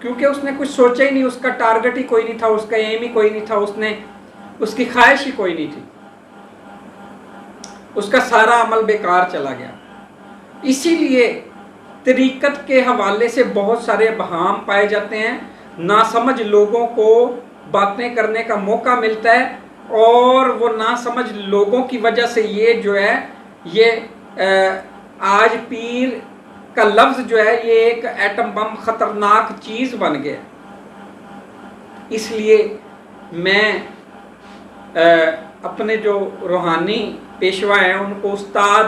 کیونکہ اس نے کچھ سوچا ہی نہیں، اس کا ٹارگٹ ہی کوئی نہیں تھا، اس کا ایم ہی کوئی نہیں تھا، اس کی خواہش ہی کوئی نہیں تھی، اس کا سارا عمل بیکار چلا گیا۔ اسی لیے طریقت کے حوالے سے بہت سارے ابہام پائے جاتے ہیں، ناسمجھ لوگوں کو باتیں کرنے کا موقع ملتا ہے، اور وہ ناسمجھ لوگوں کی وجہ سے یہ جو ہے یہ آج پیر کا لفظ جو ہے یہ ایک ایٹم بم خطرناک چیز بن گیا۔ اس لیے میں اپنے جو روحانی پیشوا ہیں ان کو استاد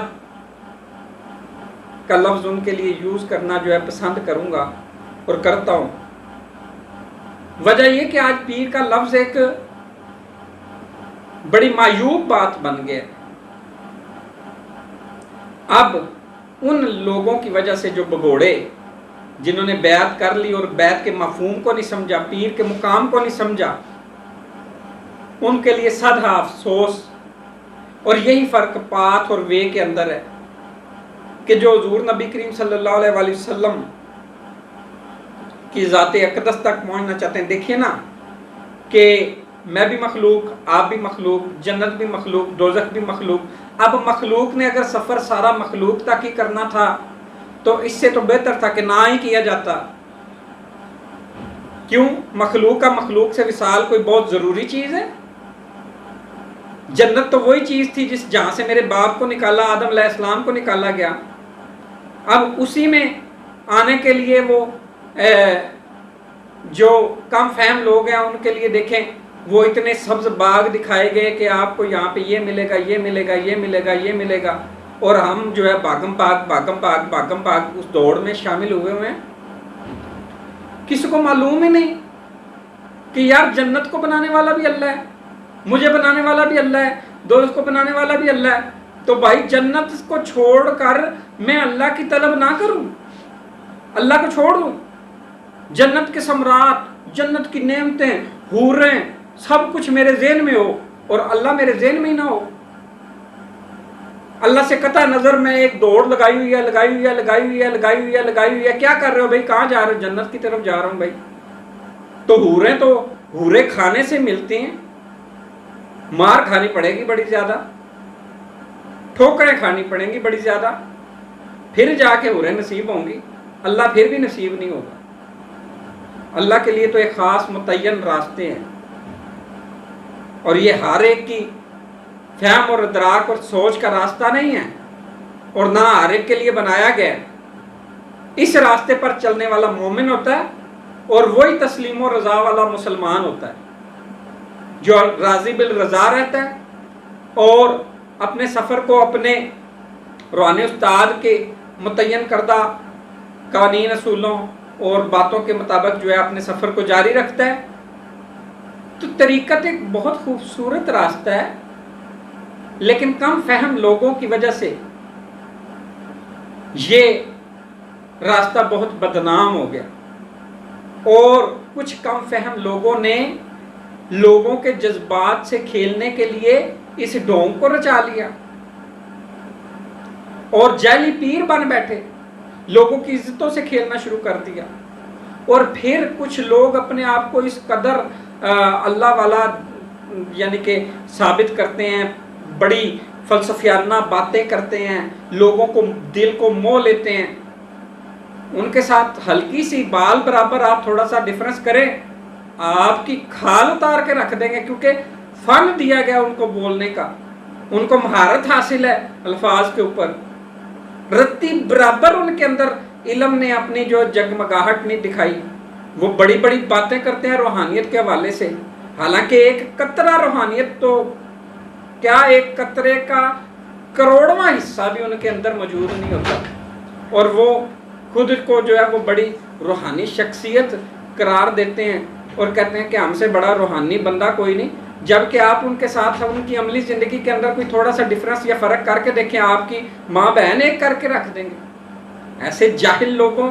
کا لفظ ان کے لیے یوز کرنا جو ہے پسند کروں گا اور کرتا ہوں۔ وجہ یہ کہ آج پیر کا لفظ ایک بڑی معیوب بات بن گیا۔ اب ان لوگوں کی وجہ سے جو بگوڑے، جنہوں نے بیعت کر لی اور بیعت کے مفہوم کو نہیں سمجھا، پیر کے مقام کو نہیں سمجھا، ان کے لیے صدہا افسوس۔ اور یہی فرق پات اور وے کے اندر ہے کہ جو حضور نبی کریم صلی اللہ علیہ وآلہ وسلم کی ذات اقدس تک پہنچنا چاہتے ہیں، دیکھیے نا کہ میں بھی مخلوق، آپ بھی مخلوق، جنت بھی مخلوق، دوزخ بھی مخلوق۔ اب مخلوق نے اگر سفر سارا مخلوق تک ہی کرنا تھا تو اس سے تو بہتر تھا کہ نہ ہی کیا جاتا۔ کیوں؟ مخلوق کا مخلوق سے وصال کوئی بہت ضروری چیز ہے؟ جنت تو وہی چیز تھی جہاں سے میرے باپ کو نکالا، آدم علیہ السلام کو نکالا گیا۔ اب اسی میں آنے کے لیے وہ جو کم فہم لوگ ہیں ان کے لیے دیکھیں وہ اتنے سبز باغ دکھائے گئے کہ آپ کو یہاں پہ یہ ملے گا، یہ ملے گا، یہ ملے گا، یہ ملے گا، اور ہم جو ہے بھاگم بھاگ اس دوڑ میں شامل ہوئے ہیں۔ کسی کو معلوم ہی نہیں کہ یار جنت کو بنانے والا بھی اللہ ہے، مجھے بنانے والا بھی اللہ ہے، دوست کو بنانے والا بھی اللہ ہے، تو بھائی جنت کو چھوڑ کر میں اللہ کی طلب نہ کروں، اللہ کو چھوڑ دوں؟ جنت کے ثمرات، جنت کی نعمتیں، حوریں، سب کچھ میرے ذہن میں ہو اور اللہ میرے ذہن میں ہی نہ ہو۔ اللہ سے قطع نظر میں ایک دوڑ لگائی ہوئی ہے، کیا کر رہے ہو بھائی؟ کہاں جا رہے ہو؟ جنت کی طرف جا رہا ہوں بھائی۔ تو حوریں کھانے سے ملتی ہیں، مار کھانی پڑے گی بڑی زیادہ، ٹھوکریں کھانی پڑیں گی بڑی زیادہ، پھر جا کے حوریں نصیب ہوں گی، اللہ پھر بھی نصیب نہیں ہوگا۔ اللہ کے لیے تو ایک خاص متعین راستے ہیں، اور یہ ہر ایک کی فہم اور ادراک اور سوچ کا راستہ نہیں ہے، اور نہ ہر ایک کے لیے بنایا گیا ہے۔ اس راستے پر چلنے والا مومن ہوتا ہے، اور وہی تسلیم و رضا والا مسلمان ہوتا ہے جو راضی بالرضا رہتا ہے اور اپنے سفر کو اپنے روحانی استاد کے متعین کردہ قوانین، اصولوں اور باتوں کے مطابق جو ہے اپنے سفر کو جاری رکھتا ہے۔ تو طریقت ایک بہت خوبصورت راستہ ہے، لیکن کم فہم لوگوں کی وجہ سے یہ راستہ بہت بدنام ہو گیا، اور کچھ کم فہم لوگوں نے لوگوں کے جذبات سے کھیلنے کے لیے اس ڈھونگ کو رچا لیا اور جعلی پیر بن بیٹھے، لوگوں کی عزتوں سے کھیلنا شروع کر دیا۔ اور پھر کچھ لوگ اپنے آپ کو اس قدر اللہ والا یعنی کہ ثابت کرتے ہیں، بڑی فلسفیانہ باتیں کرتے ہیں، لوگوں کو دل کو موہ لیتے ہیں۔ ان کے ساتھ ہلکی سی بال برابر آپ تھوڑا سا ڈفرنس کریں، آپ کی کھال اتار کے رکھ دیں گے، کیونکہ فن دیا گیا ان کو بولنے کا، ان کو مہارت حاصل ہے الفاظ کے اوپر، رتی برابر ان کے اندر علم نے اپنی جو جگمگاہٹ نہیں دکھائی۔ وہ بڑی بڑی باتیں کرتے ہیں روحانیت کے حوالے سے، حالانکہ ایک قطرہ روحانیت تو کیا، ایک قطرے کا کروڑواں حصہ بھی ان کے اندر موجود نہیں ہوتا، اور وہ خود کو جو ہے وہ بڑی روحانی شخصیت قرار دیتے ہیں اور کہتے ہیں کہ ہم سے بڑا روحانی بندہ کوئی نہیں، جبکہ آپ ان کے ساتھ ان کی عملی زندگی کے اندر کوئی تھوڑا سا ڈفرنس یا فرق کر کے دیکھیں، آپ کی ماں بہن ایک کر کے رکھ دیں گے۔ ایسے جاہل لوگوں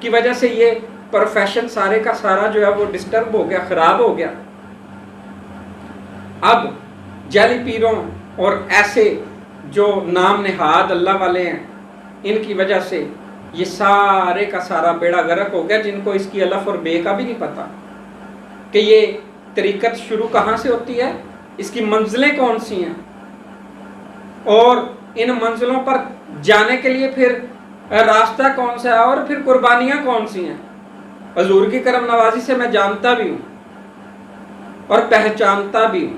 کی وجہ سے یہ پروفیشن سارے کا سارا جو ہے وہ ڈسٹرب ہو گیا، خراب ہو گیا۔ اب جعلی پیروں اور ایسے جو نام نہاد اللہ والے ہیں، ان کی وجہ سے یہ سارے کا سارا بیڑا غرق ہو گیا، جن کو اس کی الف اور بے کا بھی نہیں پتا کہ یہ طریقت شروع کہاں سے ہوتی ہے، اس کی منزلیں کون سی ہیں، اور ان منزلوں پر جانے کے لیے پھر راستہ کون سا ہے، اور پھر قربانیاں کون سی ہیں۔ حضور کی کرم نوازی سے میں جانتا بھی ہوں اور پہچانتا بھی ہوں،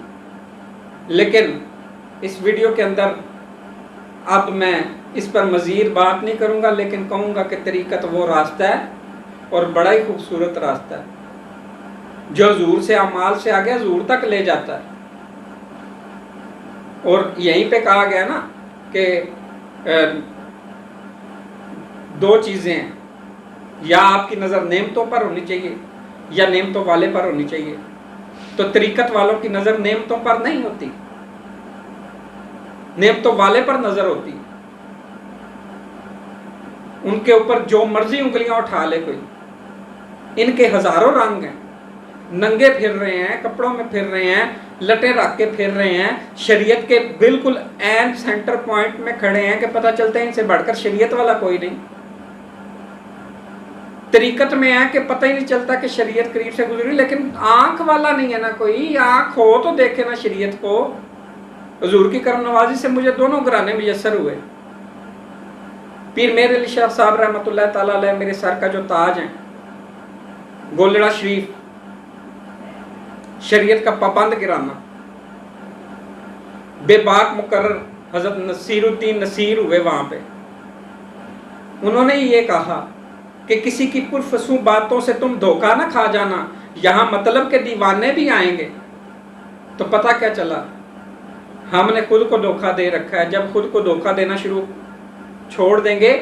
لیکن اس ویڈیو کے اندر اب میں اس پر مزید بات نہیں کروں گا، لیکن کہوں گا کہ طریقت وہ راستہ ہے اور بڑا ہی خوبصورت راستہ ہے جو حضور سے اعمال سے آگے حضور تک لے جاتا ہے۔ اور یہیں پہ کہا گیا نا کہ دو چیزیں ہیں، یا آپ کی نظر نعمتوں پر ہونی چاہیے یا نعمتوں والے پر ہونی چاہیے۔ تو طریقت والوں کی نظر نعمتوں پر نہیں ہوتی، نعمتوں والے پر نظر ہوتی، ان کے اوپر جو مرضی انگلیاں اٹھا لے کوئی۔ ان کے ہزاروں رنگ ہیں، ننگے پھر رہے ہیں، کپڑوں میں پھر رہے ہیں، لٹیں رکھ کے پھر رہے ہیں، شریعت کے بالکل عین سینٹر پوائنٹ میں کھڑے ہیں کہ پتہ چلتا ہے ان سے بڑھ کر شریعت والا کوئی نہیں۔ طریقت میں ہے کہ پتہ ہی نہیں چلتا کہ شریعت قریب سے گزری، لیکن آنکھ والا نہیں ہے نا کوئی، آنکھ ہو تو دیکھے نا شریعت کو۔ حضور کی کرم نوازی سے مجھے دونوں گھرانے میسر ہوئے۔ پیر میر علی شاہ صاحب رحمۃ اللہ تعالیٰ علیہ میرے سر کا جو تاج ہیں، گولڑا شریف، شریعت کا پابند گرانا، بے باک مقرر حضرت نصیر الدین نصیر ہوئے وہاں پہ۔ انہوں نے یہ کہا کہ کسی کی پرفسوں باتوں سے تم دھوکہ نہ کھا جانا، یہاں مطلب کے دیوانے بھی آئیں گے۔ تو پتہ کیا چلا، ہم نے خود کو دھوکہ دے رکھا ہے۔ جب خود کو دھوکہ دینا چھوڑ دیں گے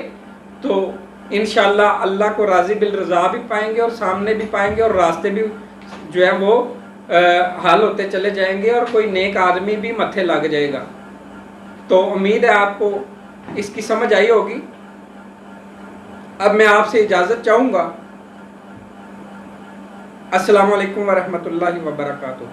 تو انشاءاللہ اللہ کو راضی بالرضا بھی پائیں گے، اور سامنے بھی پائیں گے، اور راستے بھی جو ہے وہ حل ہوتے چلے جائیں گے، اور کوئی نیک آدمی بھی متھے لگ جائے گا۔ تو امید ہے آپ کو اس کی سمجھ آئی ہوگی۔ اب میں آپ سے اجازت چاہوں گا۔ السلام علیکم ورحمۃ اللہ وبرکاتہ۔